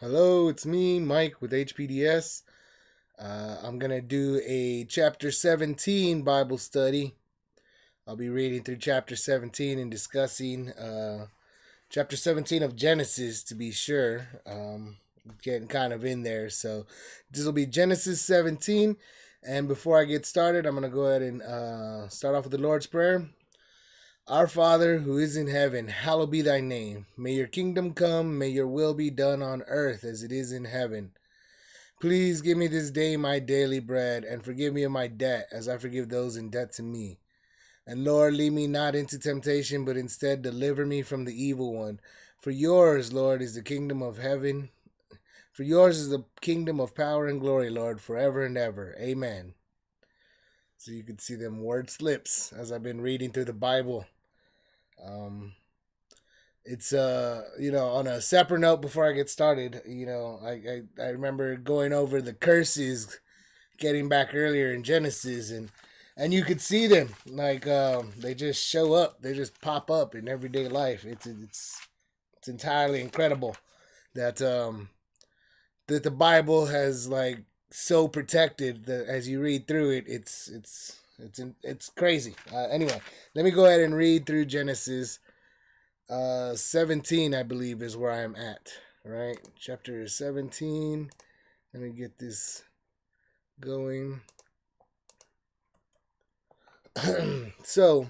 Hello, it's me, Mike with HPDS. I'm going to do a chapter 17 Bible study. I'll be reading through chapter 17 and discussing chapter 17 of Genesis, to be sure. Getting kind of in there. So this will be Genesis 17. And before I get started, I'm going to go ahead and start off with the Lord's Prayer. Our Father, who is in heaven, hallowed be thy name. May your kingdom come, may your will be done on earth as it is in heaven. Please give me this day my daily bread, and forgive me of my debt, as I forgive those in debt to me. And Lord, lead me not into temptation, but instead deliver me from the evil one. For yours, Lord, is the kingdom of heaven. For yours is the kingdom of power and glory, Lord, forever and ever. Amen. So you can see them word slips as I've been reading through the Bible. It's on a separate note before I get started, I remember going over the curses getting back earlier in Genesis, and you could see them like they just show up, they just pop up in everyday life. It's entirely incredible that that the Bible has like so protected that as you read through it, it's crazy. Anyway, let me go ahead and read through Genesis 17, I believe, is where I am at. Right, chapter 17. Let me get this going. So,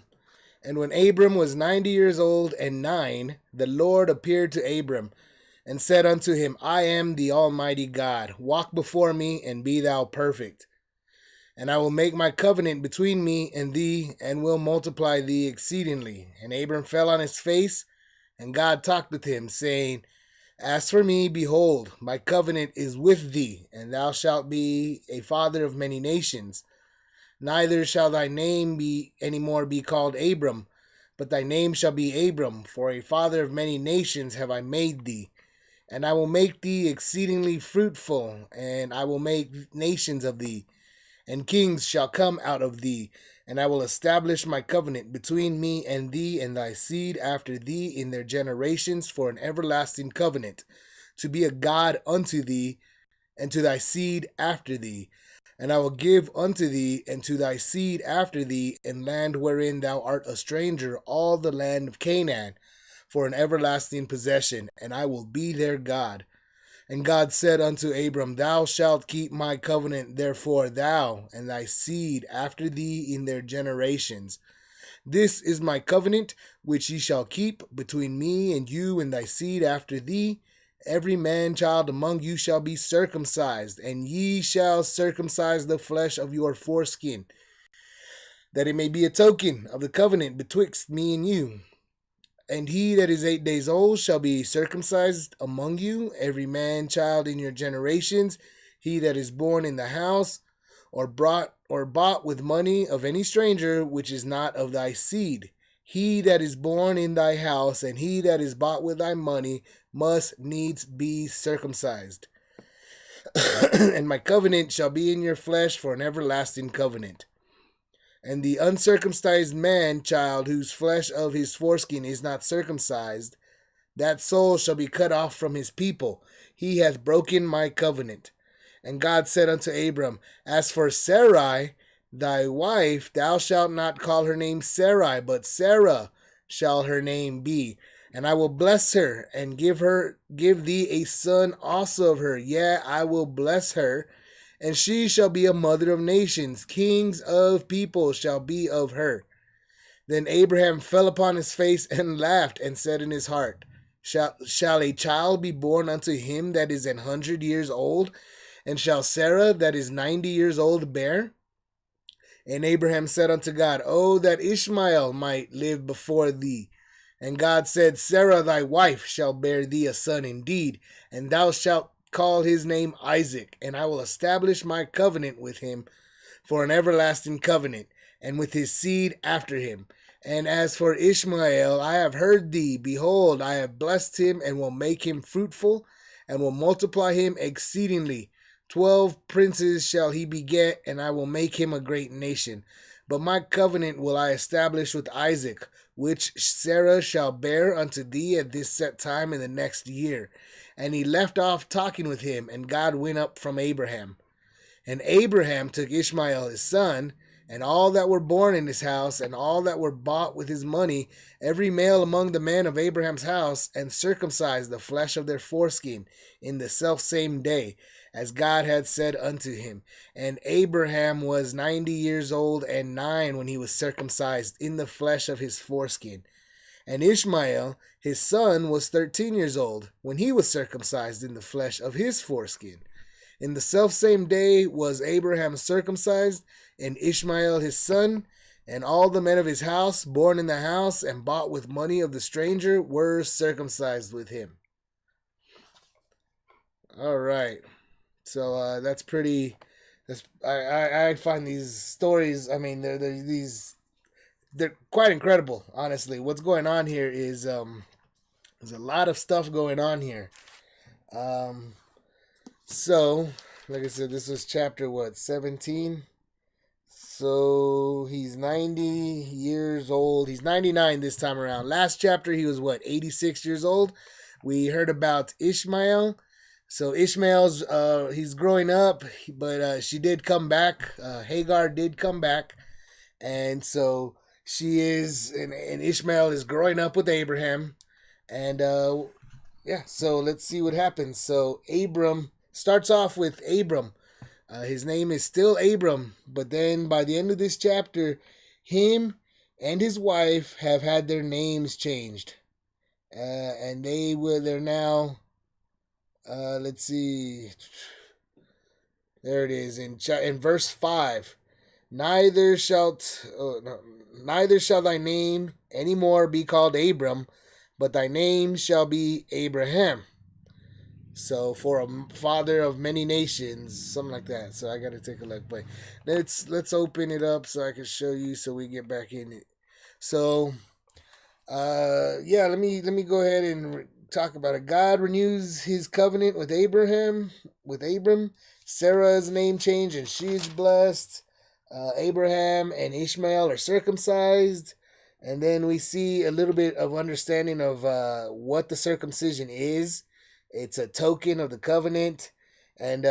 and when Abram was 90 years old and 9, the Lord appeared to Abram and said unto him, I am the Almighty God. Walk before me and be thou perfect. And I will make my covenant between me and thee, and will multiply thee exceedingly. And Abram fell on his face, and God talked with him, saying, As for me, behold, my covenant is with thee, and thou shalt be a father of many nations. Neither shall thy name be any more be called Abram, but thy name shall be Abram, for a father of many nations have I made thee. And I will make thee exceedingly fruitful, and I will make nations of thee, and kings shall come out of thee. And I will establish my covenant between me and thee and thy seed after thee in their generations for an everlasting covenant, to be a God unto thee and to thy seed after thee. And I will give unto thee and to thy seed after thee in land wherein thou art a stranger all the land of Canaan for an everlasting possession, and I will be their God. And God said unto Abram, Thou shalt keep my covenant, therefore thou and thy seed after thee in their generations. This is my covenant, which ye shall keep between me and you and thy seed after thee. Every man child among you shall be circumcised, and ye shall circumcise the flesh of your foreskin, that it may be a token of the covenant betwixt me and you. And he that is 8 days old shall be circumcised among you, every man child in your generations, he that is born in the house, or bought with money of any stranger, which is not of thy seed. He that is born in thy house, and he that is bought with thy money, must needs be circumcised. And my covenant shall be in your flesh for an everlasting covenant. And the uncircumcised man child, whose flesh of his foreskin is not circumcised, that soul shall be cut off from his people. He hath broken my covenant. And God said unto Abram, As for Sarai, thy wife, thou shalt not call her name Sarai, but Sarah shall her name be. And I will bless her, and give thee a son also of her. Yea, I will bless her, and she shall be a mother of nations. Kings of people shall be of her. Then Abraham fell upon his face and laughed, and said in his heart, Shall a child be born unto him that is 100 years old? And shall Sarah that is 90 years old bear? And Abraham said unto God, Oh, that Ishmael might live before thee. And God said, Sarah thy wife shall bear thee a son indeed, and thou shalt call his name Isaac, and I will establish my covenant with him for an everlasting covenant, and with his seed after him. And as for Ishmael, I have heard thee. Behold, I have blessed him, and will make him fruitful, and will multiply him exceedingly. 12 princes shall he beget, and I will make him a great nation. But my covenant will I establish with Isaac, which Sarah shall bear unto thee at this set time in the next year. And he left off talking with him, and God went up from Abraham. And Abraham took Ishmael his son, and all that were born in his house, and all that were bought with his money, every male among the men of Abraham's house, and circumcised the flesh of their foreskin in the selfsame day, as God had said unto him. And Abraham was 90 years old and 9 when he was circumcised in the flesh of his foreskin. And Ishmael, his son, was 13 years old when he was circumcised in the flesh of his foreskin. In the selfsame day was Abraham circumcised, and Ishmael his son, and all the men of his house, born in the house and bought with money of the stranger, were circumcised with him. All right. So that's pretty. I find these stories. I mean, they're quite incredible. Honestly, what's going on here is there's a lot of stuff going on here. So, like I said, this was chapter 17. So he's 90 years old. He's 99 this time around. Last chapter he was 86 years old. We heard about Ishmael. So Ishmael's he's growing up, but she did come back. Hagar did come back, and so she is, and Ishmael is growing up with Abraham, and yeah. So let's see what happens. So Abram starts off with Abram. His name is still Abram, but then by the end of this chapter, him and his wife have had their names changed, and they're now. Let's see. There it is in verse 5. Neither shall thy name any more be called Abram, but thy name shall be Abraham. So for a father of many nations, something like that. So I got to take a look, but let's open it up so I can show you. So we get back in it. So, yeah, let me go ahead and talk about it. God renews his covenant with Abram. Sarah's name changed and she's blessed. Abraham and Ishmael are circumcised. And then we see a little bit of understanding of what the circumcision is. It's a token of the covenant. And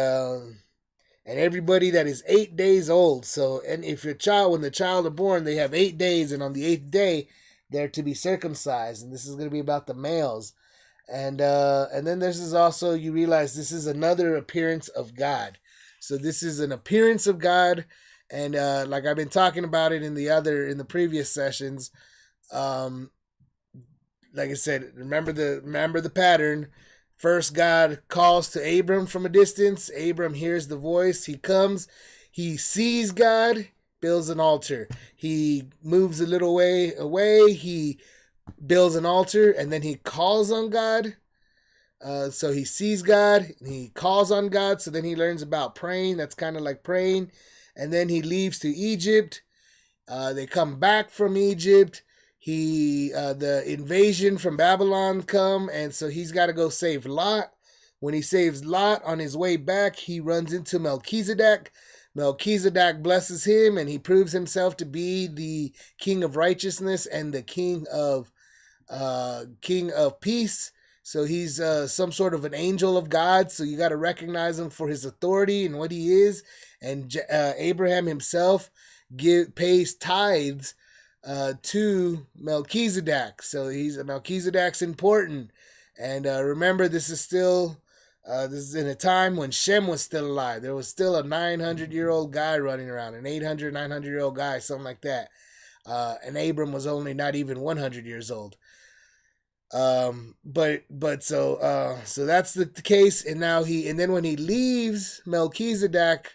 everybody that is 8 days old. So, and if when the child are born, they have 8 days. And on the 8th day, they're to be circumcised. And this is going to be about the males. And then this is also, you realize this is another appearance of God. So this is an appearance of God, and like I've been talking about it in the previous sessions. Like I said, remember the pattern. First, God calls to Abram from a distance. Abram hears the voice. He comes. He sees God, builds an altar. He moves a little way away. He builds an altar, and then he calls on God. So he sees God, and he calls on God. So then he learns about praying. That's kind of like praying. And then he leaves to Egypt. They come back from Egypt. The invasion from Babylon come, and so he's got to go save Lot. When he saves Lot, on his way back, he runs into Melchizedek. Melchizedek blesses him, and he proves himself to be the king of righteousness and the king of peace. So he's some sort of an angel of God. So you got to recognize him for his authority and what he is. And Abraham himself pays tithes to Melchizedek. So Melchizedek's important. And remember, this is in a time when Shem was still alive. There was still a 900-year-old guy running around, an 900-year-old guy, something like that. And Abram was only not even 100 years old. So that's the case. And now then when he leaves Melchizedek,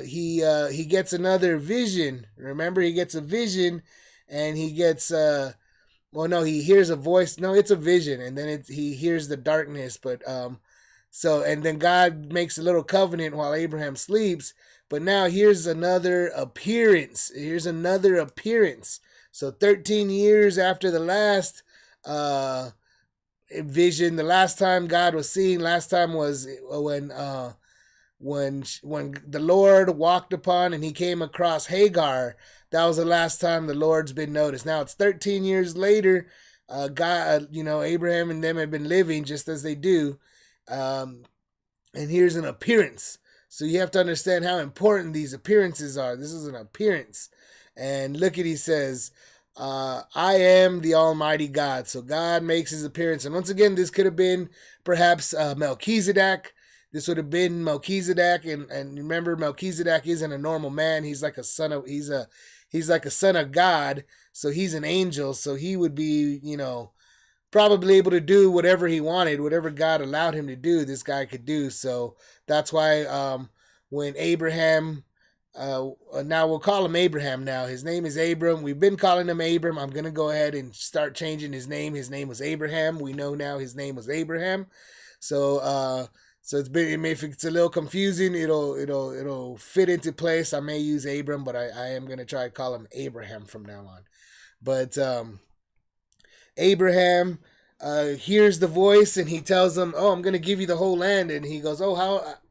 he gets another vision. Remember, he gets a vision, and he gets he hears a voice. No, it's a vision, and then he hears the darkness. But and then God makes a little covenant while Abraham sleeps. But now here's another appearance. So 13 years after the last vision, the last time God was seen, was when when the Lord walked upon and he came across Hagar, that was the last time the Lord's been noticed. Now it's 13 years later. God, Abraham and them have been living just as they do. And here's an appearance. So you have to understand how important these appearances are. This is an appearance. And look at, he says, I am the Almighty God. So God makes his appearance. And once again, this could have been perhaps Melchizedek. This would have been Melchizedek. And remember, Melchizedek isn't a normal man. He's like a son of, he's like a son of God. So he's an angel. So he would be, probably able to do whatever he wanted, whatever God allowed him to do, this guy could do. So that's why when Abraham, now we'll call him Abraham now. His name is Abram. We've been calling him Abram. I'm going to go ahead and start changing his name. His name was Abraham. We know now his name was Abraham. So if it's a little confusing, it'll fit into place. I may use Abram, but I am going to try to call him Abraham from now on. But Abraham hears the voice and he tells him, "Oh, I'm going to give you the whole land." And he goes, "Oh,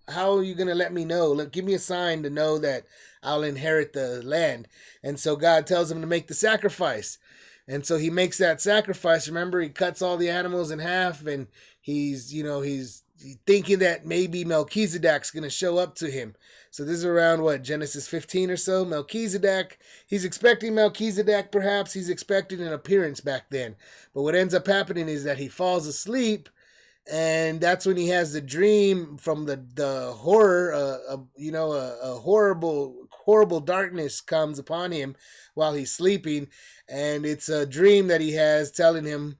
how are you going to let me know? Give me a sign to know that I'll inherit the land." And so God tells him to make the sacrifice. And so he makes that sacrifice. Remember, he cuts all the animals in half, and he's thinking that maybe Melchizedek's going to show up to him. So this is around, Genesis 15 or so? Melchizedek, he's expecting Melchizedek perhaps. He's expecting an appearance back then. But what ends up happening is that he falls asleep, and that's when he has the dream from the horror, a horrible darkness comes upon him while he's sleeping. And it's a dream that he has telling him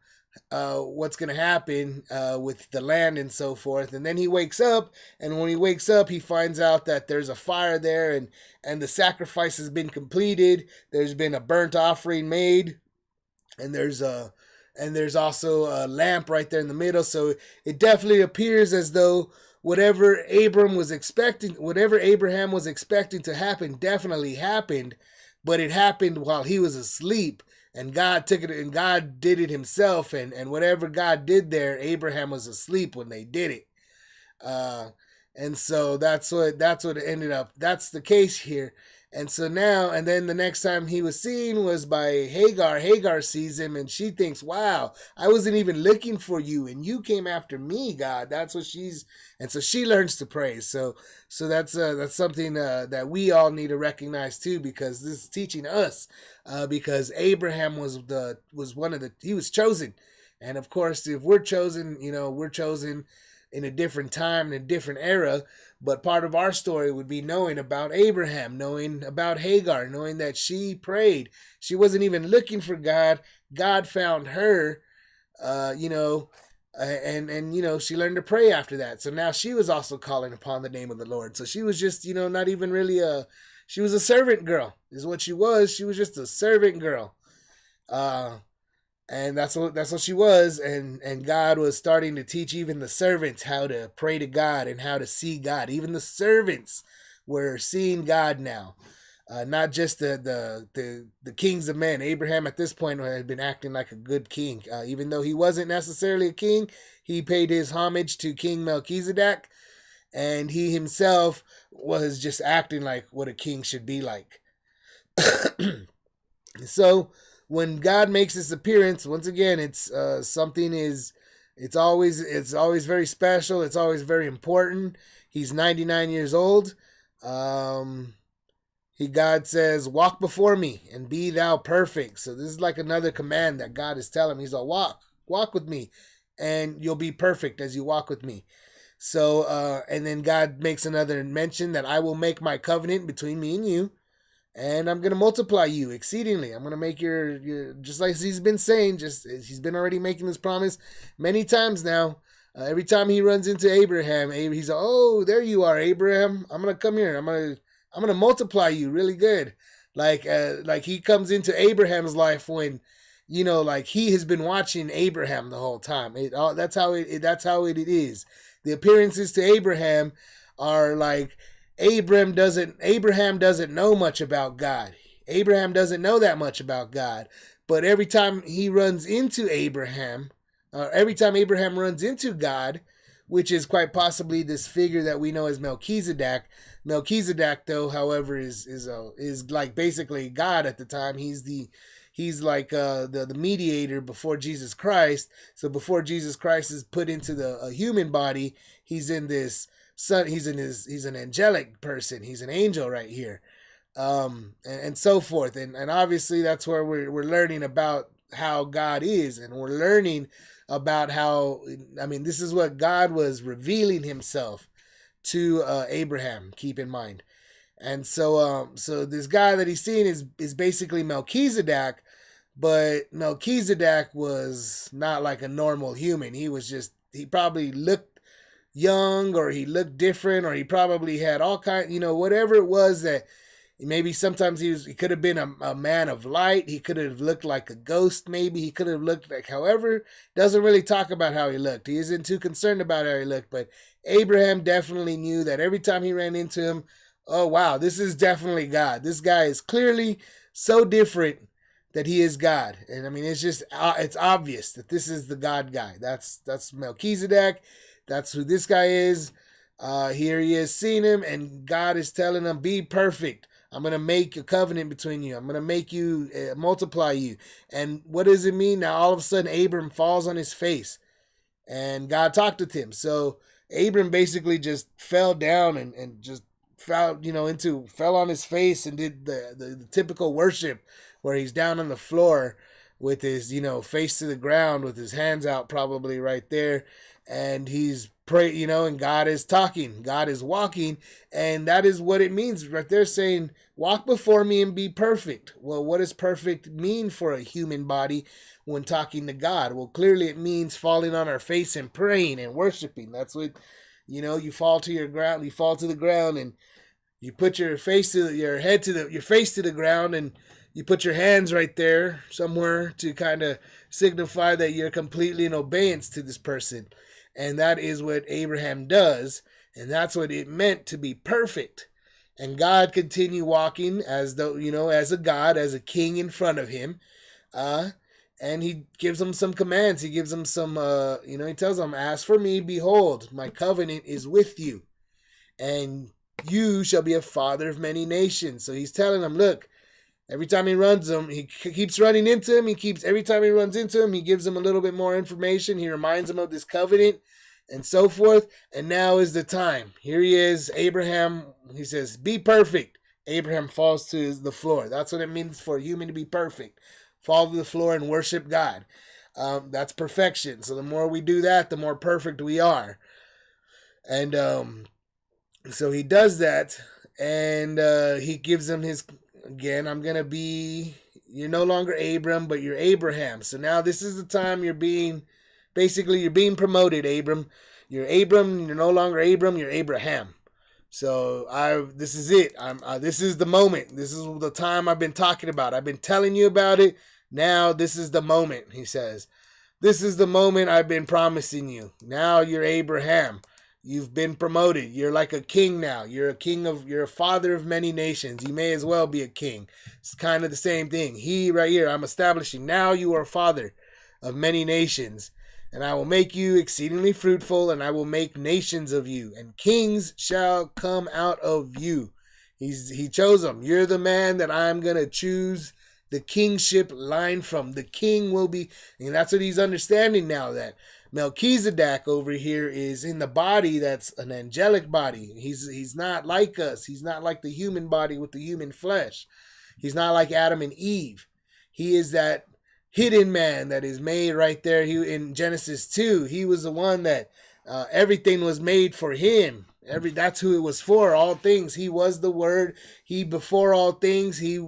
what's going to happen with the land and so forth. And then he wakes up, and when he wakes up, he finds out that there's a fire there, and the sacrifice has been completed. There's been a burnt offering made, and there's also a lamp right there in the middle. So it definitely appears as though whatever Abraham was expecting to happen definitely happened, but it happened while he was asleep. And God took it, and God did it himself. And whatever God did there, Abraham was asleep when they did it. And so that's what it ended up. That's the case here. And so now, and then the next time he was seen was by Hagar. Hagar sees him, and she thinks, "Wow, I wasn't even looking for you, and you came after me, God." That's what and so she learns to pray. So that's something that we all need to recognize too, because this is teaching us, because Abraham was he was chosen. And of course, if we're chosen, we're chosen in a different time, in a different era. But part of our story would be knowing about Abraham, knowing about Hagar, knowing that she prayed. She wasn't even looking for God. God found her, and she learned to pray after that. So now she was also calling upon the name of the Lord. So she was just, not even really she was a servant girl is what she was. She was just a servant girl. And that's what she was, and God was starting to teach even the servants how to pray to God and how to see God. Even the servants were seeing God now, not just the kings of men. Abraham at this point had been acting like a good king, even though he wasn't necessarily a king. He paid his homage to King Melchizedek, and he himself was just acting like what a king should be like. So when God makes his appearance, once again, it's it's always very special. It's always very important. He's 99 years old. God says, "Walk before me and be thou perfect." So this is like another command that God is telling him. He's like, walk with me, and you'll be perfect as you walk with me. So, and then God makes another mention that I will make my covenant between me and you, and I'm going to multiply you exceedingly. I'm going to make your just like he's been saying, he's been already making this promise many times now. Every time he runs into Abraham, he's like, "Oh, there you are, Abraham. I'm going to come here. I'm going to multiply you really good." Like he comes into Abraham's life when, he has been watching Abraham the whole time. That's how it is. The appearances to Abraham are like, Abraham doesn't know much about God. Abraham doesn't know that much about God. But every time he runs into Abraham, every time Abraham runs into God, which is quite possibly this figure that we know as Melchizedek. Melchizedek, though, however, is like basically God at the time. He's like the mediator before Jesus Christ. So before Jesus Christ is put into the a human body, he's in this son. He's an angelic person. He's an angel right here, and so forth. And obviously that's where we're learning about how God is, and we're learning about how, I mean, this is what God was revealing Himself to Abraham. Keep in mind, and so this guy that he's seeing is basically Melchizedek, but Melchizedek was not like a normal human. He probably looked young, or he looked different, or he probably had all kind, whatever it was that maybe sometimes he could have been a man of light. He could have looked like a ghost. Maybe he could have looked like, however, doesn't really talk about how he looked. He isn't too concerned about how he looked, but Abraham definitely knew that every time he ran into him, oh wow, this is definitely God. This guy is clearly so different that he is God. And I mean, it's obvious that this is the God guy. That's Melchizedek. That's who this guy is. Here he is seeing him, and God is telling him, be perfect. I'm going to make a covenant between you. I'm going to make you, multiply you. And what does it mean? Now, all of a sudden, Abram falls on his face, and God talked with him. So Abram basically just fell down and just fell on his face and did the typical worship where he's down on the floor with his, face to the ground with his hands out, probably right there. And he's praying, and God is talking, God is walking. And that is what it means right there, saying, walk before me and be perfect. Well, what does perfect mean for a human body when talking to God? Well, clearly it means falling on our face and praying and worshiping. That's what, you fall to the ground, and you put your face to your face to the ground, and you put your hands right there somewhere to kind of signify that you're completely in obedience to this person. And that is what Abraham does. And that's what it meant to be perfect. And God continued walking as though, as a God, as a king in front of him. And he gives them some commands. He gives them some, he tells them, as for me, behold, my covenant is with you. And you shall be a father of many nations. So he's telling them, look, every time he runs him, he keeps running into him. Every time he runs into him, he gives him a little bit more information. He reminds him of this covenant and so forth. And now is the time. Here he is, Abraham. He says, be perfect. Abraham falls to the floor. That's what it means for a human to be perfect. Fall to the floor and worship God. That's perfection. So the more we do that, the more perfect we are. And so he does that. And he gives him his... Again, you're no longer Abram, but you're Abraham. So now this is the time you're being promoted, Abram. You're Abram, you're no longer Abram, you're Abraham. So this is it. This is the moment. This is the time I've been talking about. I've been telling you about it. Now this is the moment, he says. This is the moment I've been promising you. Now you're Abraham. You've been promoted. You're like a king now. You're a father of many nations. You may as well be a king. It's kind of the same thing. He right here, I'm establishing. Now you are a father of many nations. And I will make you exceedingly fruitful, and I will make nations of you, and kings shall come out of you. He chose them. You're the man that I'm going to choose the kingship line from. The king will be, and that's what he's understanding now, that Melchizedek over here is in the body that's an angelic body. He's not like us. He's not like the human body with the human flesh. He's not like Adam and Eve. He is that hidden man that is made right there. In Genesis 2, he was the one that everything was made for him. That's who it was for. All things. He was the Word. He before all things. He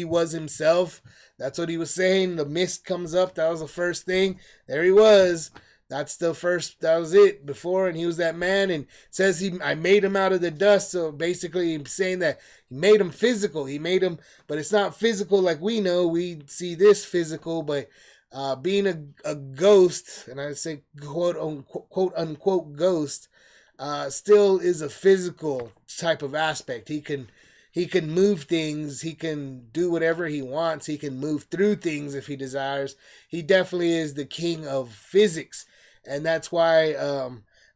was himself. That's what he was saying. The mist comes up. That was the first thing. There he was. That's the first. That was it before. And he was that man. And it says I made him out of the dust. So basically he's saying that he made him physical. He made him, but it's not physical like we know. We see this physical, but being a ghost, and I say quote unquote ghost, still is a physical type of aspect. He can move things. He can do whatever he wants. He can move through things if he desires. He definitely is the king of physics. And that's why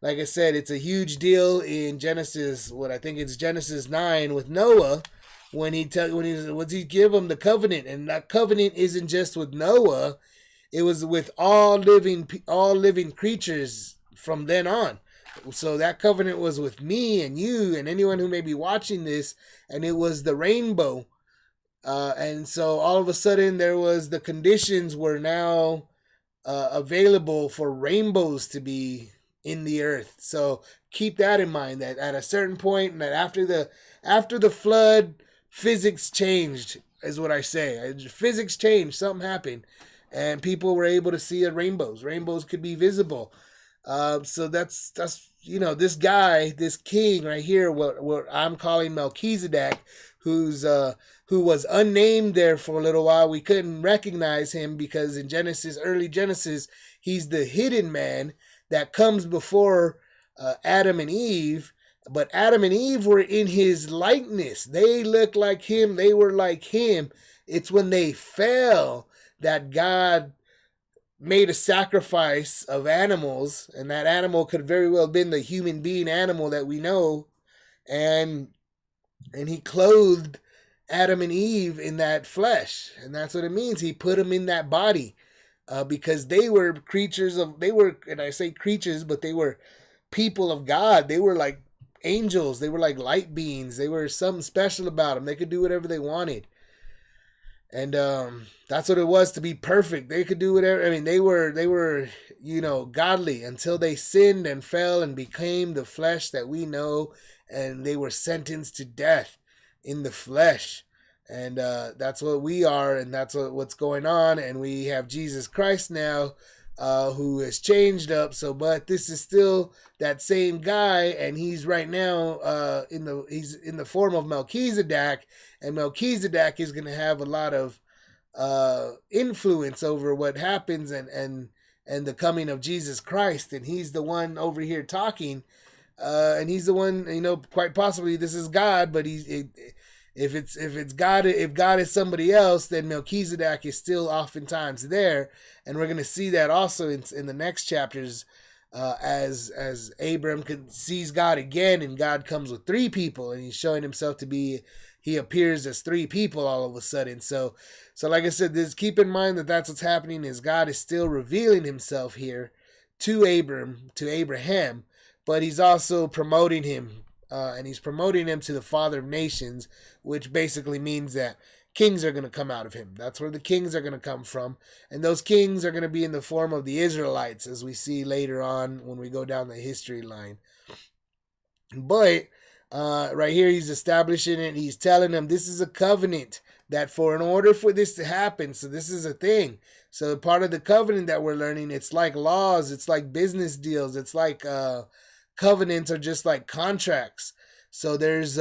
like I said, it's a huge deal in Genesis. What I think it's Genesis 9 with Noah, when he give him the covenant, and that covenant isn't just with Noah; it was with all living creatures from then on. So that covenant was with me and you and anyone who may be watching this, and it was the rainbow. And so all of a sudden, there was the conditions were now available for rainbows to be in the earth. So keep that in mind, that at a certain point, and that after the flood, physics changed, is what I say. Physics changed. Something happened, and people were able to see rainbows. Rainbows could be visible. So that's this guy, this king right here, what I'm calling Melchizedek, who was unnamed there for a little while. We couldn't recognize him because in early Genesis, he's the hidden man that comes before Adam and Eve. But Adam and Eve were in his likeness. They looked like him. They were like him. It's when they fell that God made a sacrifice of animals, and that animal could very well have been the human being animal that we know, and he clothed Adam and Eve in that flesh, and that's what it means. He put them in that body, because they were and I say creatures, but they were people of God. They were like angels. They were like light beings. They were something special about them. They could do whatever they wanted. And that's what it was to be perfect. They could do whatever. I mean, they were godly until they sinned and fell and became the flesh that we know, and they were sentenced to death in the flesh. And that's what we are, and that's what's going on. And we have Jesus Christ now, who has changed up. But this is still that same guy, and he's right now he's in the form of Melchizedek, and Melchizedek is going to have a lot of influence over what happens and the coming of Jesus Christ, and he's the one over here talking, and he's the one, quite possibly this is God, but if God is somebody else, then Melchizedek is still oftentimes there, and we're going to see that also in the next chapters, as Abram sees God again, and God comes with three people, and he's showing himself to be. He appears as three people all of a sudden. So like I said, keep in mind that that's what's happening, is God is still revealing himself here to Abraham, but he's also promoting him, and he's promoting him to the father of nations, which basically means that kings are going to come out of him. That's where the kings are going to come from, and those kings are going to be in the form of the Israelites, as we see later on when we go down the history line. But right here, he's establishing it. He's telling them this is a covenant, that in order for this to happen, so this is a thing. So part of the covenant that we're learning, it's like laws, it's like business deals, it's like covenants are just like contracts. So there's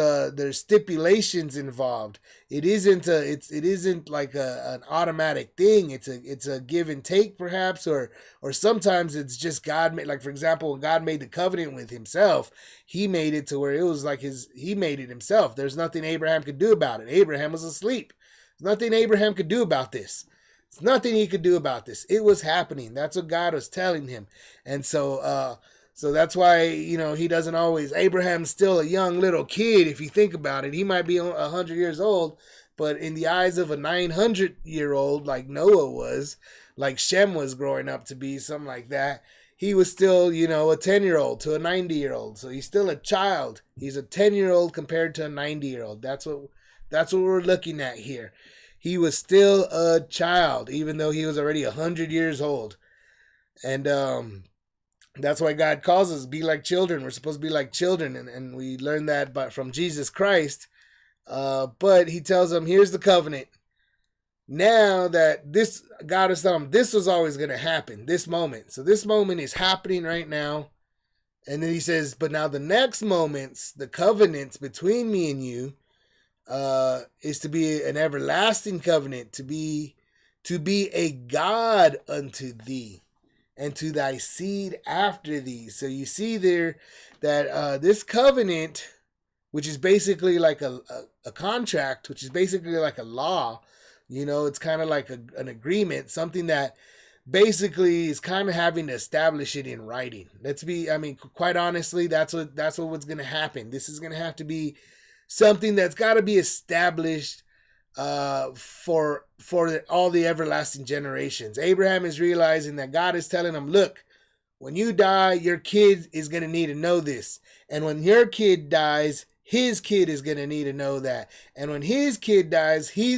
stipulations involved. It isn't like an automatic thing. It's a give and take, perhaps, or sometimes it's just God made. Like, for example, when God made the covenant with himself, he made it to where it was like he made it himself. There's nothing Abraham could do about it. Abraham was asleep. There's nothing Abraham could do about this. There's nothing he could do about this. It was happening. That's what God was telling him. And so that's why, he doesn't always, Abraham's still a young little kid. If you think about it, he might be 100 years old, but in the eyes of a 900-year-old, like Noah was, like Shem was growing up to be, something like that, he was still, a 10-year-old to a 90-year-old. So he's still a child. He's a 10-year-old compared to a 90-year-old. That's what we're looking at here. He was still a child, even though he was already 100 years old. And that's why God calls us be like children. We're supposed to be like children, and we learn that from Jesus Christ. But he tells them, here's the covenant. Now that this, God is telling them this was always going to happen, this moment. So this moment is happening right now. And then he says, but now the next moments, the covenants between me and you, is to be an everlasting covenant, to be a God unto thee, and to thy seed after thee. So you see there that this covenant, which is basically like a contract, which is basically like a law, it's kind of like an agreement, something that basically is kind of having to establish it in writing. Quite honestly, what's going to happen. This is going to have to be something that's got to be established for all the everlasting generations. Abraham is realizing that God is telling him, look, when you die, your kid is going to need to know this. And when your kid dies, his kid is going to need to know that. And when his kid dies, you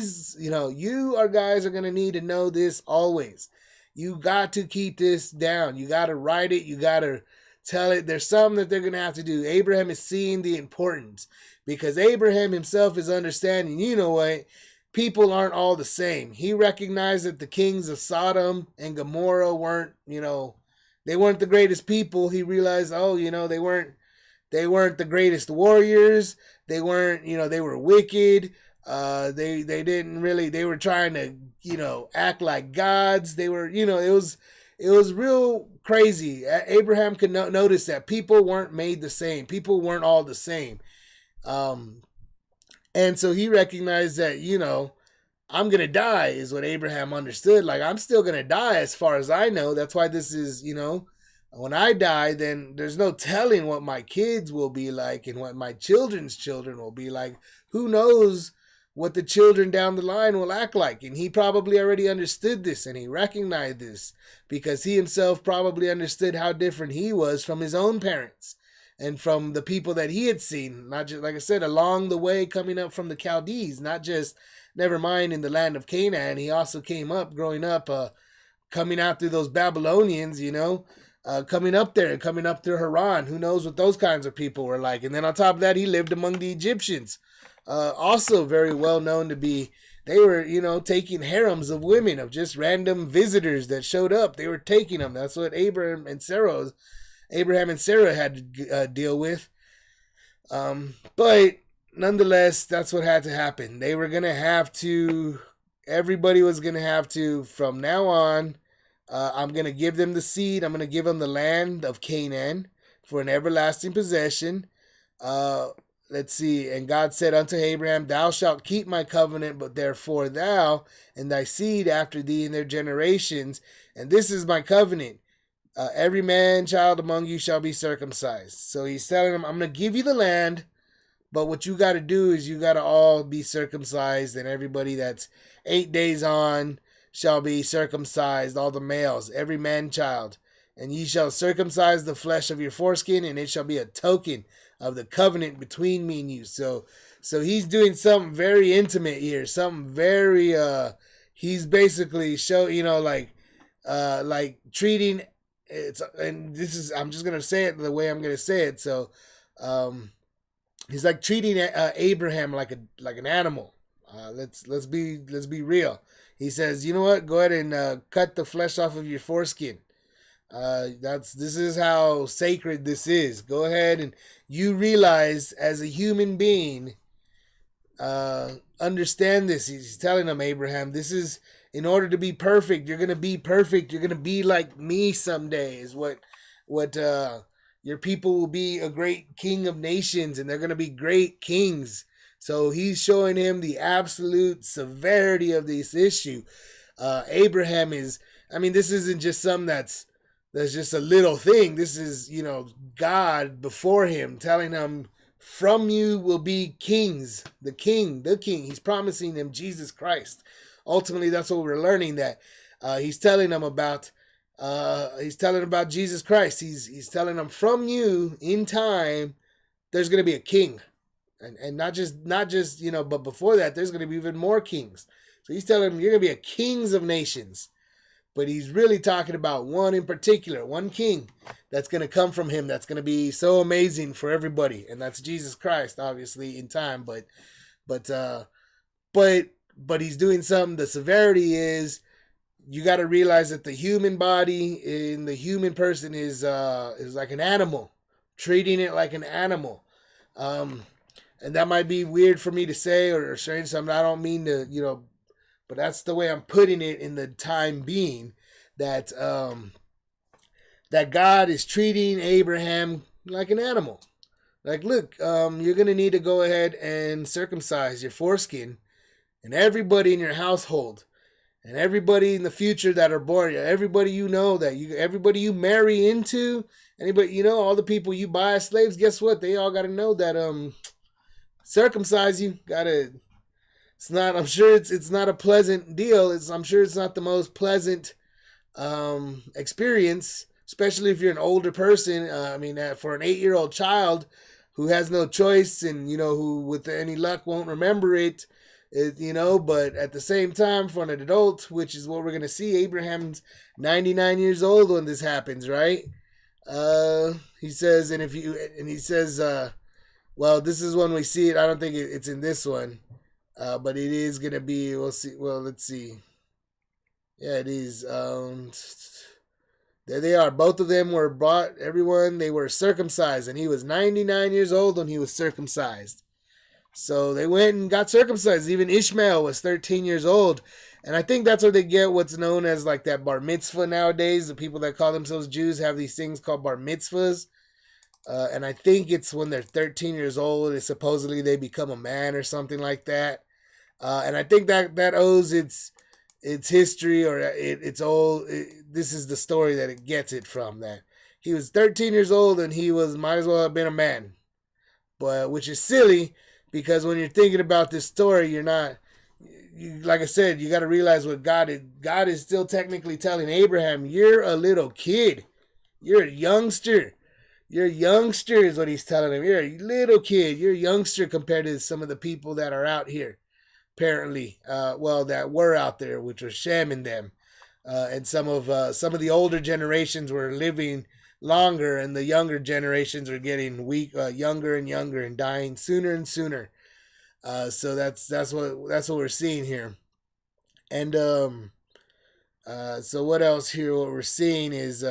guys are going to need to know this always. You got to keep this down. You got to write it. You got to tell it. There's something that they're going to have to do. Abraham is seeing the importance because Abraham himself is understanding, you know what? People aren't all the same. He recognized that the kings of Sodom and Gomorrah weren't, they weren't the greatest people. He realized, they weren't the greatest warriors. They weren't, they were wicked. They didn't really, they were trying to, act like gods. They were, it was real crazy. Abraham could notice that people weren't made the same. People weren't all the same. And so he recognized that, I'm going to die is what Abraham understood. Like, I'm still going to die as far as I know. That's why this is, when I die, then there's no telling what my kids will be like and what my children's children will be like. Who knows what the children down the line will act like? And he probably already understood this and he recognized this because he himself probably understood how different he was from his own parents and from the people that he had seen. Not just, like I said, along the way coming up from the Chaldees, not just, never mind, in the land of Canaan. He also came up, growing up, coming out through those Babylonians, coming up there, coming up through Haran. Who knows what those kinds of people were like. And then on top of that, he lived among the Egyptians. Also very well known to be, they were, taking harems of women, of just random visitors that showed up. They were taking them. That's what Abraham and Sarah had to deal with. But nonetheless, that's what had to happen. They were going to have to, everybody was going to have to, from now on, I'm going to give them the seed. I'm going to give them the land of Canaan for an everlasting possession. Let's see. And God said unto Abraham, thou shalt keep my covenant, but therefore thou and thy seed after thee in their generations. And this is my covenant. Every man child among you shall be circumcised. So he's telling them, I'm going to give you the land, but what you got to do is you got to all be circumcised, and everybody that's 8 days on shall be circumcised, all the males, every man child. And ye shall circumcise the flesh of your foreskin, and it shall be a token of the covenant between me and you. So he's doing something very intimate here, something very, he's basically like treating, and this is, I'm just going to say it the way I'm going to say it. So, he's like treating Abraham like an animal. Let's be real. He says, you know what? Go ahead and cut the flesh off of your foreskin. This is how sacred this is. Go ahead, and you realize as a human being, understand this. He's telling him, Abraham, this is in order to be perfect. You're gonna be perfect. You're gonna be like me someday. Is what your people will be a great king of nations, and they're gonna be great kings. So he's showing him the absolute severity of this issue. Abraham is, this isn't just something that's just a little thing. This is, God before him telling him, from you will be kings, the king. He's promising them Jesus Christ. Ultimately, that's what we're learning, that he's telling them about. He's telling them about Jesus Christ. He's telling them, from you in time, there's going to be a king. And not just, but before that, there's going to be even more kings. So he's telling them, you're going to be a kings of nations. But he's really talking about one in particular, one king that's going to come from him, that's going to be so amazing for everybody. And that's Jesus Christ, obviously, in time. But he's doing something. The severity is, you got to realize that the human body in the human person is like an animal, treating it like an animal. And that might be weird for me to say or strange. Something I don't mean to, but that's the way I'm putting it in the time being, that that God is treating Abraham like an animal. Like, look, you're going to need to go ahead and circumcise your foreskin and everybody in your household. And everybody in the future that are born, everybody you know everybody you marry into, anybody all the people you buy as slaves, guess what? They all got to know that circumcise you. Gotta. It's not. I'm sure it's not a pleasant deal. I'm sure it's not the most pleasant experience, especially if you're an older person. For an 8-year-old child who has no choice and who with any luck won't remember it, but at the same time for an adult, which is what we're gonna see, Abraham's 99 years old when this happens, right? He says, he says, well, this is when we see it. I don't think it's in this one, but it is gonna be. We'll see. Well, let's see. Yeah, it is. There they are. Both of them were brought. Everyone, they were circumcised, and he was 99 years old when he was circumcised. So they went and got circumcised. Even Ishmael was 13 years old. And I think that's where they get what's known as like that bar mitzvah nowadays. The people that call themselves Jews have these things called bar mitzvahs. And I think it's when they're 13 years old, and supposedly they become a man or something like that. And I think that owes its history, or it's old. This is the story that it gets it from. That he was 13 years old and he might as well have been a man, but which is silly because when you're thinking about this story, you're not. Like I said, you got to realize what God is still technically telling Abraham. You're a little kid. You're a youngster. You're a youngster is what he's telling him. You're a little kid. You're a youngster compared to some of the people that are out here. Apparently, that were out there, which was Shem and them, and some of the older generations were living longer, and the younger generations were getting weak, younger and younger, and dying sooner and sooner. So that's what we're seeing here, and so what else here? What we're seeing is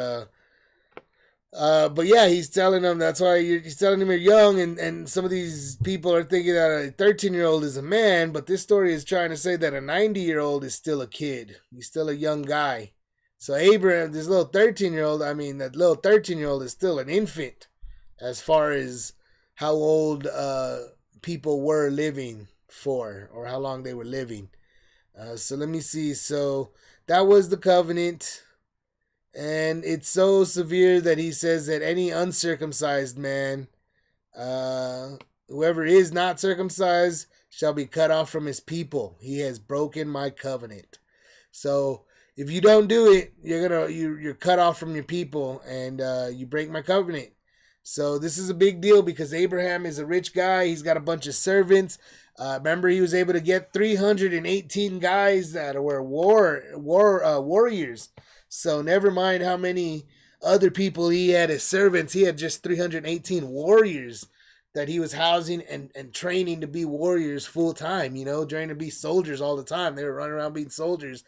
but yeah, he's telling them that's why he's telling them you're young, and some of these people are thinking that a 13-year-old is a man, but this story is trying to say that a 90-year-old is still a kid. He's still a young guy. So Abraham, this little 13-year-old, that little 13-year-old is still an infant as far as how old people were living for, or how long they were living. So let me see. So that was the covenant. And it's so severe that he says that any uncircumcised man, whoever is not circumcised, shall be cut off from his people. He has broken my covenant. So if you don't do it, you're cut off from your people, and you break my covenant. So this is a big deal because Abraham is a rich guy. He's got a bunch of servants. Remember, he was able to get 318 guys that were warriors. So never mind how many other people he had as servants. He had just 318 warriors that he was housing and training to be warriors full time, training to be soldiers all the time. They were running around being soldiers,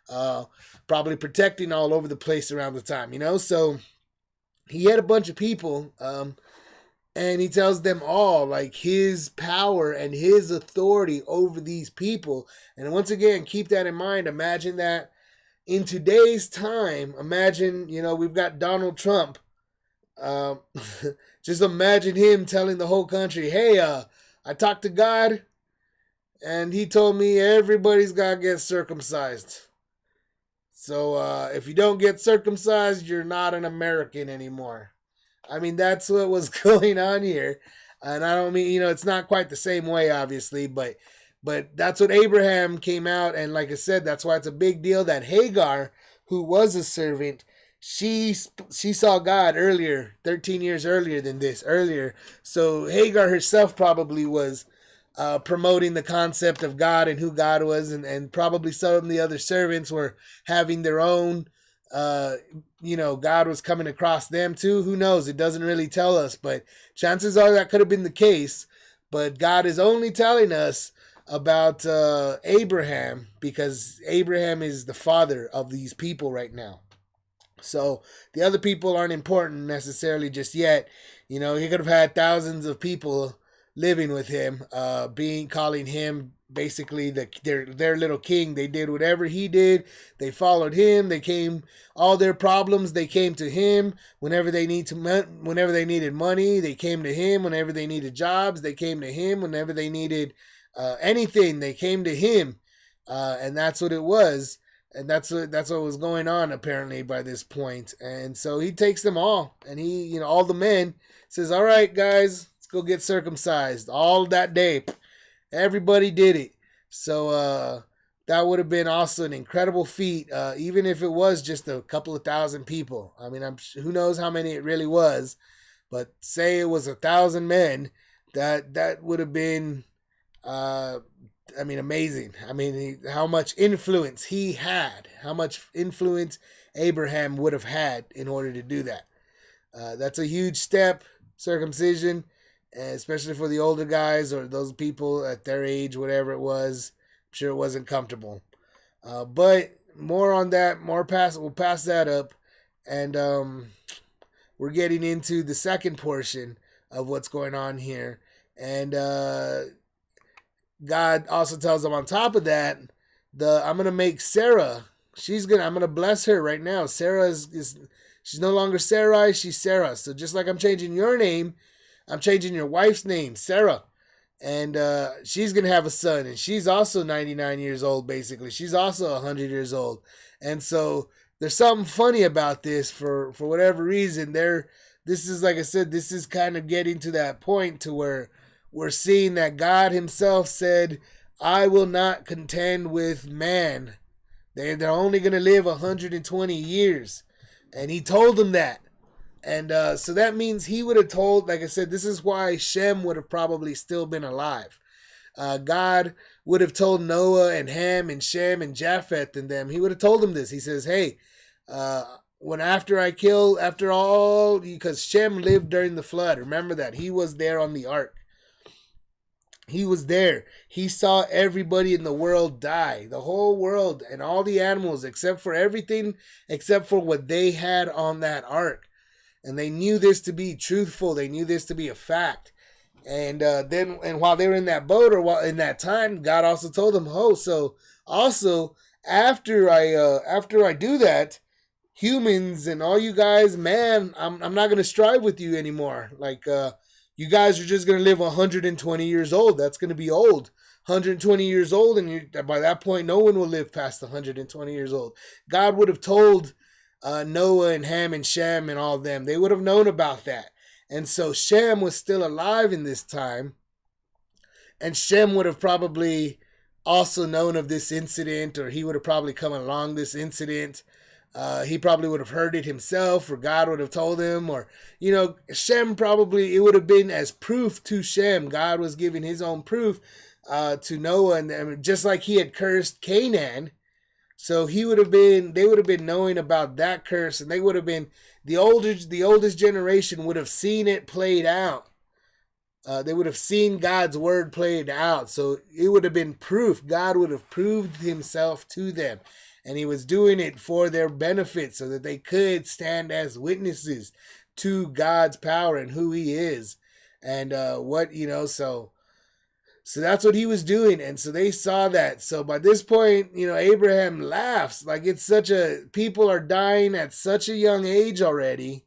probably protecting all over the place around the time, So he had a bunch of people, and he tells them all like his power and his authority over these people. And once again, keep that in mind. Imagine that. In today's time, imagine, we've got Donald Trump. Just imagine him telling the whole country, hey, I talked to God, and he told me everybody's got to get circumcised. So if you don't get circumcised, you're not an American anymore. That's what was going on here. And I don't mean, it's not quite the same way, obviously, but that's what Abraham came out, and like I said, that's why it's a big deal that Hagar, who was a servant, she saw God earlier, 13 years earlier than this, earlier. So Hagar herself probably was promoting the concept of God and who God was, and probably some of the other servants were having their own, God was coming across them too. Who knows? It doesn't really tell us, but chances are that could have been the case. But God is only telling us about Abraham because Abraham is the father of these people right now. So the other people aren't important necessarily just yet. He could have had thousands of people living with him, calling him basically their little king. They did whatever he did. They followed him. They came, all their problems, they came to him. Whenever they needed money, they came to him. Whenever they needed jobs, they came to him. Whenever they needed anything, they came to him. And that's what it was. And that's what was going on apparently by this point. And so he takes them all, and he, all the men, says, "All right, guys, let's go get circumcised." All that day, everybody did it. So that would have been also an incredible feat, even if it was just a couple of thousand people. I mean, who knows how many it really was, but say it was 1,000 men, that would have been, amazing. I mean, how much influence he had, how much influence Abraham would have had in order to do that. That's a huge step, circumcision, especially for the older guys or those people at their age, whatever it was. I'm sure it wasn't comfortable. But more on that, we'll pass that up. And we're getting into the second portion of what's going on here. And God also tells them on top of that, I'm gonna make Sarah. I'm gonna bless her right now. Sarah is she's no longer Sarai, she's Sarah. So just like I'm changing your name, I'm changing your wife's name, Sarah. And she's gonna have a son, and she's also 99 years old. Basically, she's also 100 years old. And so there's something funny about this for whatever reason. This is, like I said, this is kind of getting to that point to where we're seeing that God himself said, "I will not contend with man. They're only going to live 120 years." And he told them that. And so that means he would have told, like I said, this is why Shem would have probably still been alive. God would have told Noah and Ham and Shem and Japheth and them, he would have told them this. He says, "Hey, after all, because Shem lived during the flood. Remember that. He was there on the ark. He was there. He saw everybody in the world die. The whole world and all the animals, except for what they had on that ark. And they knew this to be truthful. They knew this to be a fact. And while they were in that boat, or while in that time, God also told them, "Oh, so also after I do that, humans and all you guys, man, I'm not gonna strive with you anymore. Like you guys are just gonna live 120 years old. That's gonna be old. 120 years old, and by that point, no one will live past 120 years old." God would have told Noah and Ham and Shem and all of them. They would have known about that. And so Shem was still alive in this time. And Shem would have probably also known of this incident, or he would have probably come along this incident. He probably would have heard it himself, or God would have told him, or, Shem probably, it would have been as proof to Shem. God was giving his own proof to Noah, and just like he had cursed Canaan. So they would have been knowing about that curse, and they would have been, the oldest generation would have seen it played out. They would have seen God's word played out. So it would have been proof. God would have proved himself to them. And he was doing it for their benefit so that they could stand as witnesses to God's power and who he is. And so that's what he was doing. And so they saw that. So by this point, Abraham laughs. Like, people are dying at such a young age already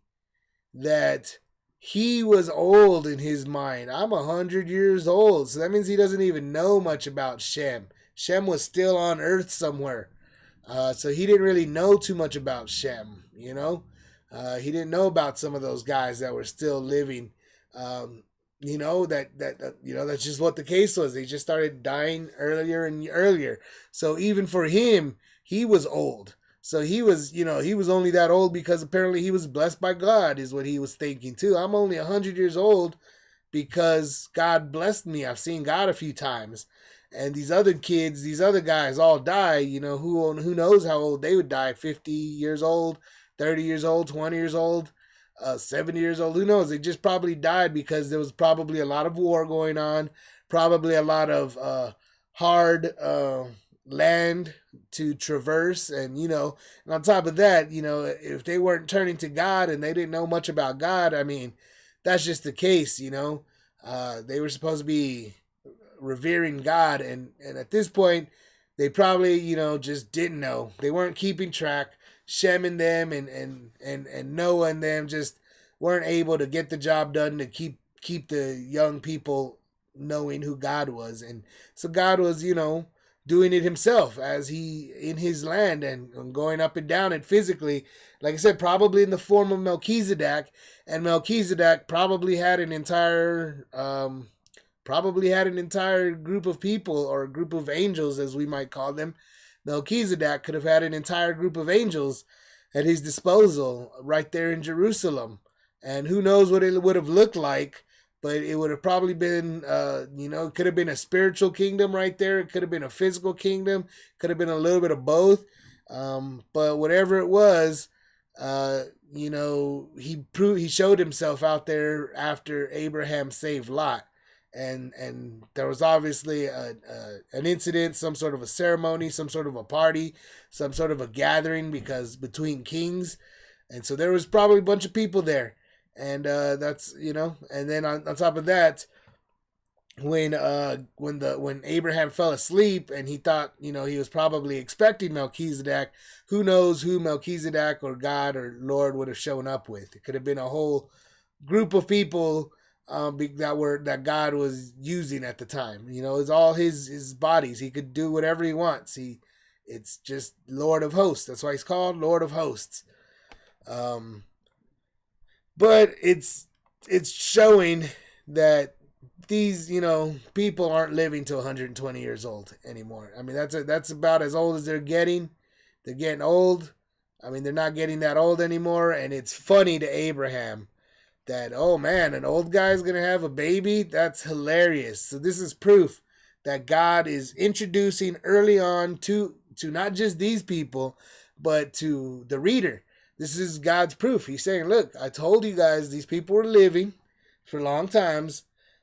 that he was old in his mind. I'm 100 years old. So that means he doesn't even know much about Shem. Shem was still on earth somewhere. So he didn't really know too much about Shem, He didn't know about some of those guys that were still living. That's just what the case was. They just started dying earlier and earlier. So even for him, he was old. So he was only that old because apparently he was blessed by God, is what he was thinking too. I'm only 100 years old because God blessed me. I've seen God a few times. And these other guys all die, who knows how old they would die, 50 years old, 30 years old, 20 years old. 70 years old, who knows? They just probably died because there was probably a lot of war going on, probably a lot of hard land to traverse, and on top of that, if they weren't turning to God and they didn't know much about God, I mean, that's just the case. They were supposed to be revering God, and at this point, they probably just didn't know. They weren't keeping track. Shem and them and Noah and them just weren't able to get the job done to keep the young people knowing who God was. And so God was, doing it himself as he in his land and going up and down it physically. Like I said, probably in the form of Melchizedek, and Melchizedek probably had an entire group of people, or a group of angels, as we might call them. Melchizedek could have had an entire group of angels at his disposal right there in Jerusalem. And who knows what it would have looked like, but it would have probably been, it could have been a spiritual kingdom right there. It could have been a physical kingdom. Could have been a little bit of both. But whatever it was, he showed himself out there after Abraham saved Lot. And there was obviously an incident, some sort of a ceremony, some sort of a party, some sort of a gathering, because between kings, and so there was probably a bunch of people there, and that's and then on top of that, when Abraham fell asleep and he thought he was probably expecting Melchizedek, who knows who Melchizedek or God or Lord would have shown up with? It could have been a whole group of people that God was using at the time. It's all his bodies. He could do whatever he wants. It's just Lord of Hosts. That's why he's called Lord of Hosts. But it's showing that these people aren't living to 120 years old anymore. I mean, that's about as old as they're getting. They're getting old. I mean, they're not getting that old anymore. And it's funny to Abraham that, oh man, an old guy's gonna have a baby. That's hilarious. So this is proof that God is introducing early on to not just these people, but to the reader. This is God's proof. He's saying, look, I told you guys these people were living for long times,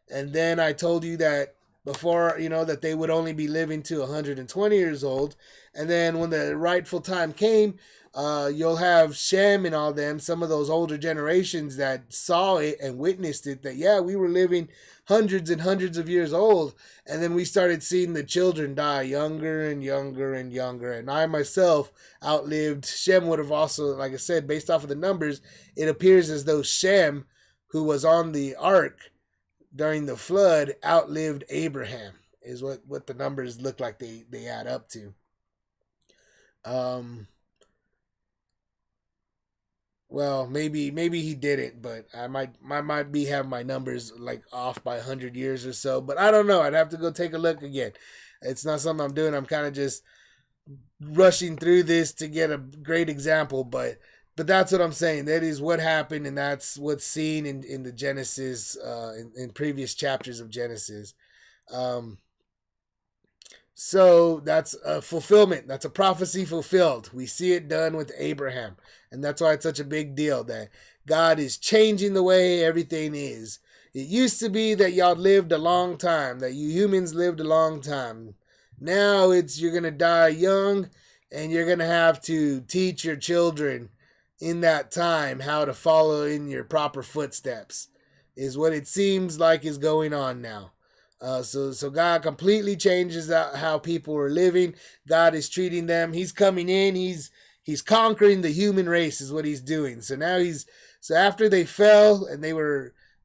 and then I told you that before, that they would only be living to 120 years old. And then when the rightful time came, you'll have Shem and all them, some of those older generations that saw it and witnessed it, that, yeah, we were living hundreds and hundreds of years old. And then we started seeing the children die younger and younger and younger. And I myself outlived Shem. Would have also, like I said, based off of the numbers, it appears as though Shem, who was on the ark during the flood, outlived Abraham, is what the numbers look like they add up to. Well, maybe he didn't, but I might be have my numbers like off by 100 years or so. But I don't know. I'd have to go take a look again. It's not something I'm doing. I'm kind of just rushing through this to get a great example, but that's what I'm saying. That is what happened, and that's what's seen in the Genesis, in previous chapters of Genesis. So that's a fulfillment. That's a prophecy fulfilled. We see it done with Abraham. And that's why it's such a big deal, that God is changing the way everything is. It used to be that y'all lived a long time, that you humans lived a long time. Now you're going to die young, and you're going to have to teach your children in that time how to follow in your proper footsteps, is what it seems like is going on now. So God completely changes how people are living. God is treating them. He's coming in. He's conquering the human race, is what he's doing. So now so after they fell, and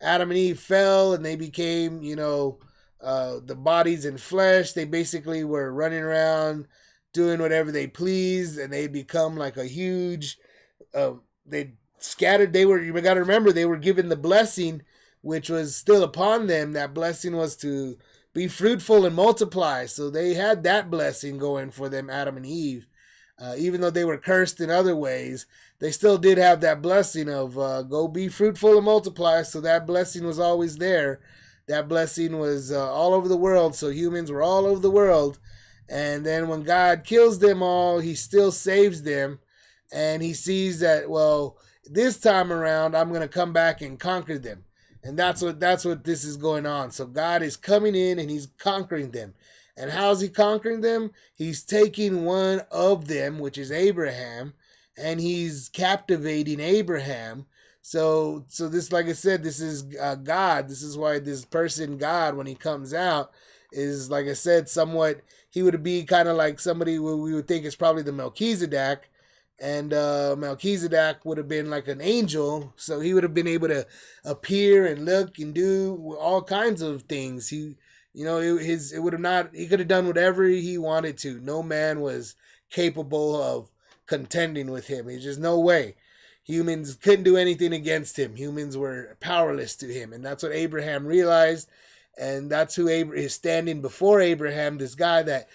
Adam and Eve fell, and they became, the bodies and flesh. They basically were running around doing whatever they pleased, and they become like a huge. They scattered. You got to remember, they were given the blessing, which was still upon them. That blessing was to be fruitful and multiply. So they had that blessing going for them, Adam and Eve. Even though they were cursed in other ways, they still did have that blessing of go be fruitful and multiply. So that blessing was always there. That blessing was all over the world. So humans were all over the world. And then when God kills them all, he still saves them. And he sees that, well, this time around, I'm going to come back and conquer them. And that's what this is going on. So God is coming in and he's conquering them. And how's he conquering them? He's taking one of them, which is Abraham, and he's captivating Abraham. So this, like I said, this is God. This is why this person, God, when he comes out, is, like I said, somewhat, he would be kind of like somebody we would think is probably the Melchizedek. And Melchizedek would have been like an angel, so he would have been able to appear and look and do all kinds of things. it would have not. He could have done whatever he wanted to. No man was capable of contending with him. There's just no way. Humans couldn't do anything against him. Humans were powerless to him, and that's what Abraham realized. And that's who is standing before Abraham. This guy that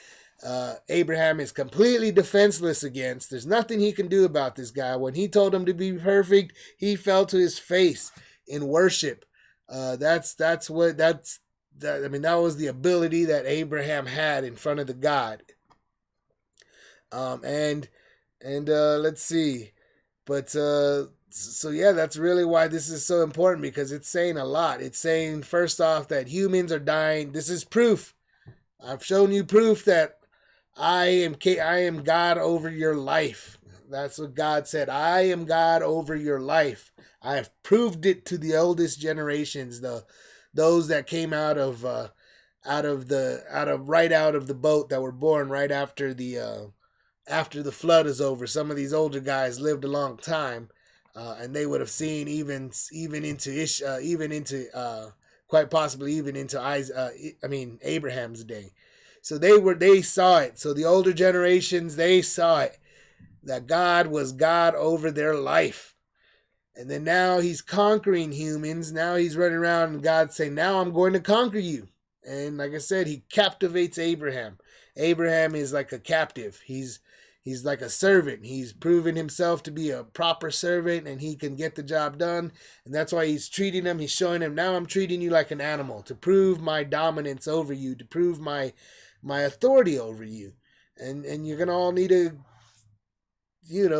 Abraham is completely defenseless against. There's nothing he can do about this guy. When he told him to be perfect, he fell to his face in worship. That was the ability that Abraham had in front of the God. And let's see, but so yeah, that's really why this is so important, because it's saying a lot. It's saying, first off, that humans are dying. This is proof. I've shown you proof that I am God over your life. That's what God said. I am God over your life. I have proved it to the oldest generations, those that came out of the boat, that were born right after the flood is over. Some of these older guys lived a long time, and they would have seen even into quite possibly even into Abraham's day. So they saw it. So the older generations, they saw it, that God was God over their life. And then now he's conquering humans. Now he's running around and God's saying, now I'm going to conquer you. And like I said, he captivates Abraham. Abraham is like a captive. He's like a servant. He's proven himself to be a proper servant, and he can get the job done. And that's why he's treating him. He's showing him, now I'm treating you like an animal, to prove my dominance over you, to prove my authority over you. And you're gonna all need to,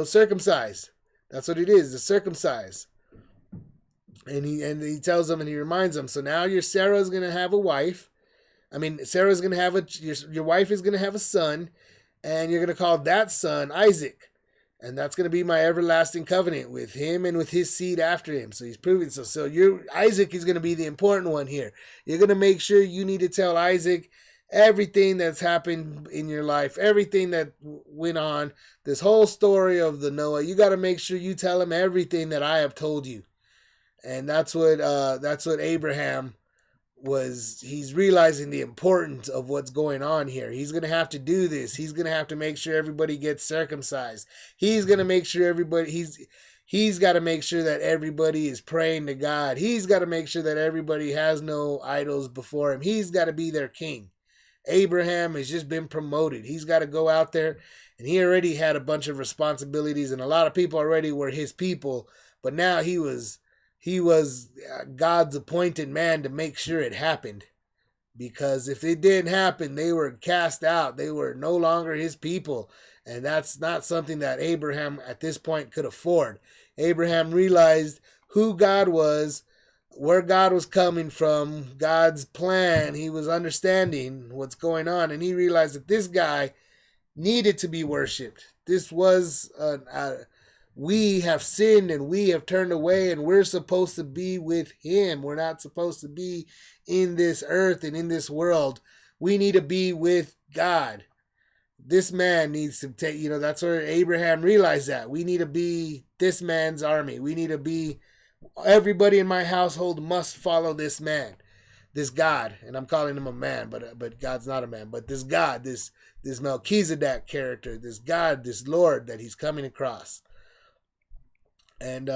circumcise. That's what it is, to circumcise. And he tells them, and he reminds them, so now your Sarah's gonna have a wife. Sarah's gonna have your wife is gonna have a son, and you're gonna call that son Isaac. And that's going to be my everlasting covenant with him and with his seed after him. So he's proving so Isaac is going to be the important one here. You're going to make sure you need to tell Isaac everything that's happened in your life, everything that went on, this whole story of the Noah. You got to make sure you tell him everything that I have told you. And that's what Abraham was. He's realizing the importance of what's going on here. He's going to have to do this. He's going to have to make sure everybody gets circumcised. He's going to make sure he's got to make sure that everybody is praying to God. He's got to make sure that everybody has no idols before him. He's got to be their king. Abraham has just been promoted. He's got to go out there, and he already had a bunch of responsibilities, and a lot of people already were his people, but now he was God's appointed man to make sure it happened. Because if it didn't happen, they were cast out. They were no longer his people. And that's not something that Abraham at this point could afford. Abraham realized who God was, where God was coming from, God's plan. He was understanding what's going on. And he realized that this guy needed to be worshipped. This was we have sinned and we have turned away, and we're supposed to be with him. We're not supposed to be in this earth and in this world. We need to be with God. This man needs to take, that's where Abraham realized that. We need to be this man's army. We need to be, everybody in my household must follow this man, this God. And I'm calling him a man, but God's not a man. But this God, this Melchizedek character, this God, this Lord that he's coming across. And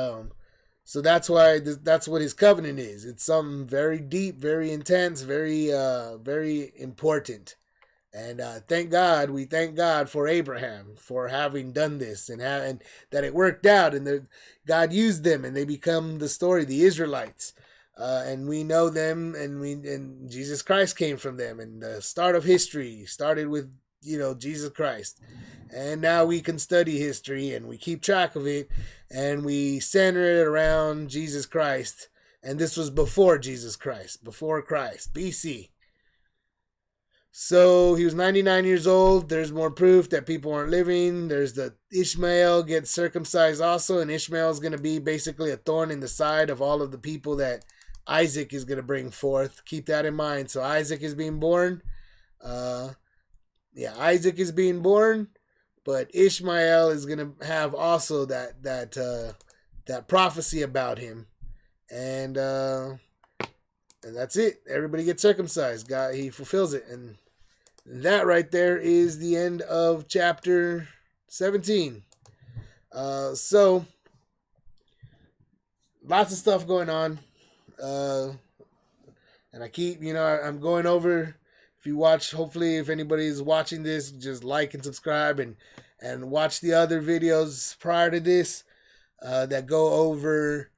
so that's why that's what his covenant is. It's something very deep, very intense, very important. And we thank God for Abraham for having done this, and that it worked out, and God used them, and they become the story, the Israelites. And we know them, and Jesus Christ came from them, and the start of history started with Jesus Christ. And now we can study history, and we keep track of it, and we center it around Jesus Christ. And this was before Jesus Christ, before Christ, BC. So he was 99 years old. There's more proof that people aren't living. There's the Ishmael gets circumcised also, and Ishmael is going to be basically a thorn in the side of all of the people that Isaac is going to bring forth. Keep that in mind. So Isaac is being born. Isaac is being born, but Ishmael is going to have also that prophecy about him. And And that's it. Everybody gets circumcised. God, he fulfills it. And that right there is the end of chapter 17. So, lots of stuff going on. And I keep, I'm going over. If you watch, hopefully, if anybody's watching this, just like and subscribe and watch the other videos prior to this that go over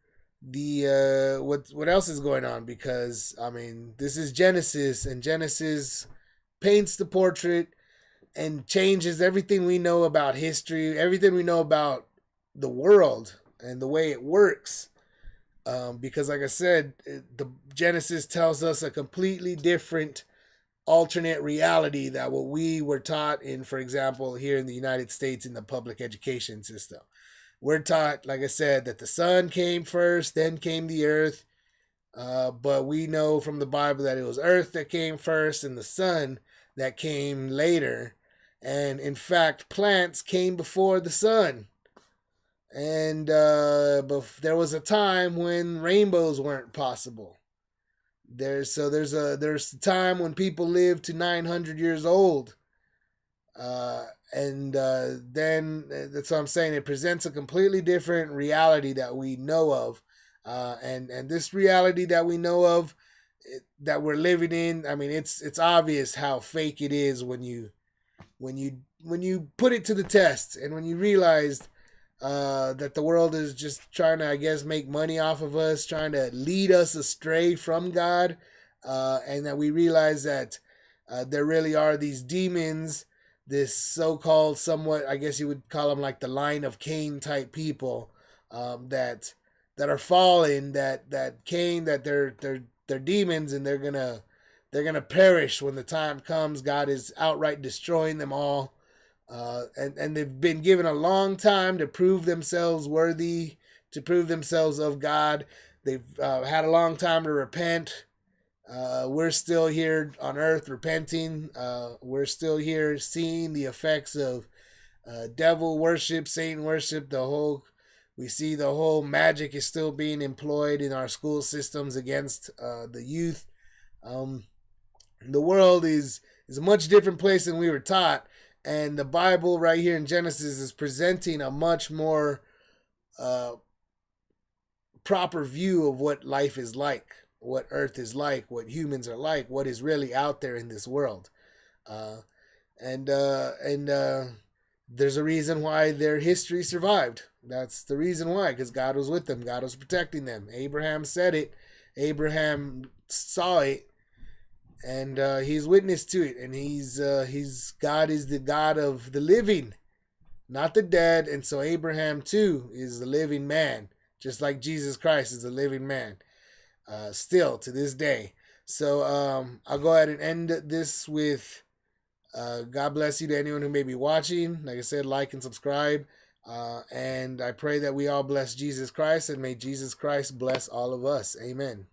the what else is going on, because I mean, this is Genesis, and Genesis paints the portrait and changes everything we know about history, everything we know about the world and the way it works. Because, like I said, the Genesis tells us a completely different alternate reality that what we were taught in, for example, here in the United States in the public education system. We're taught, like I said, that the sun came first, then came the earth. But we know from the Bible that it was earth that came first and the sun that came later. And in fact, plants came before the sun. And there was a time when rainbows weren't possible. There's a time when people lived to 900 years old. Then that's what I'm saying. It presents a completely different reality that we know of. And this reality that we know of, that we're living in, I mean, it's obvious how fake it is when you put it to the test, and when you realize that the world is just trying to, I guess, make money off of us, trying to lead us astray from God, and that we realize that there really are these demons, this so-called, somewhat, I guess you would call them like the line of Cain type people, that are fallen, that Cain, that they're demons, and they're gonna perish when the time comes. God is outright destroying them all. And they've been given a long time to prove themselves worthy, to prove themselves of God. They've had a long time to repent. We're still here on earth repenting. We're still here seeing the effects of devil worship, Satan worship. We see the whole magic is still being employed in our school systems against the youth. The world is a much different place than we were taught. And the Bible right here in Genesis is presenting a much more proper view of what life is like, what earth is like, what humans are like, what is really out there in this world. And there's a reason why their history survived. That's the reason why, because God was with them. God was protecting them. Abraham said it. Abraham saw it. And he's witness to it, and he's God is the God of the living, not the dead. And so Abraham too is the living man, just like Jesus Christ is the living man, still to this day. So I'll go ahead and end this with God bless you to anyone who may be watching. Like I said, like and subscribe, and I pray that we all bless Jesus Christ, and may Jesus Christ bless all of us. Amen.